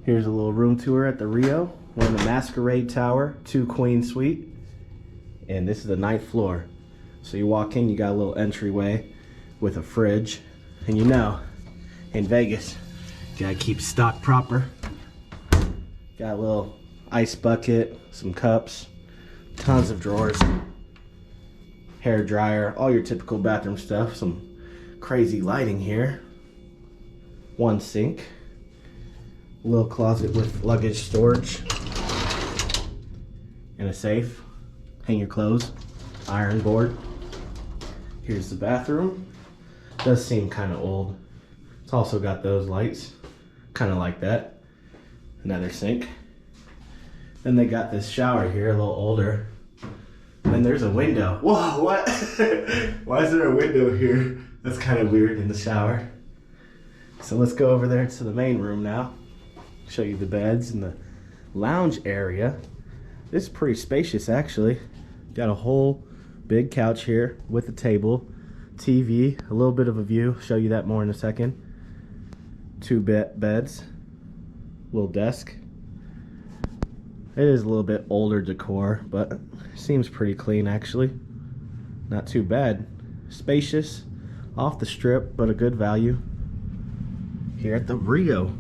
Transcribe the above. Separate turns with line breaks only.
Here's a little room tour at the Rio. We're in the Masquerade Tower, 2-queen suite. And this is the 9th floor. So you walk in, you got a little entryway with a fridge. And you know, in Vegas, you gotta keep stock proper. Got a little ice bucket, some cups, tons of drawers, hair dryer, all your typical bathroom stuff. Some crazy lighting here. One sink. A little closet with luggage storage. And a safe. Hang your clothes. Iron board. Here's the bathroom. Does seem kind of old. It's also got those lights. Kind of like that. Another sink. Then they got this shower here, a little older. And then there's a window. Whoa, what? Why is there a window here? That's kind of weird in the shower. So let's go over there to the main room now. Show you the beds and the lounge area. This is pretty spacious actually. Got a whole big couch here with a table, TV, a little bit of a view. Show you that more in a second. 2 beds, little desk. It is a little bit older decor, but seems pretty clean actually. Not too bad. Spacious, off the strip, but a good value here at the Rio.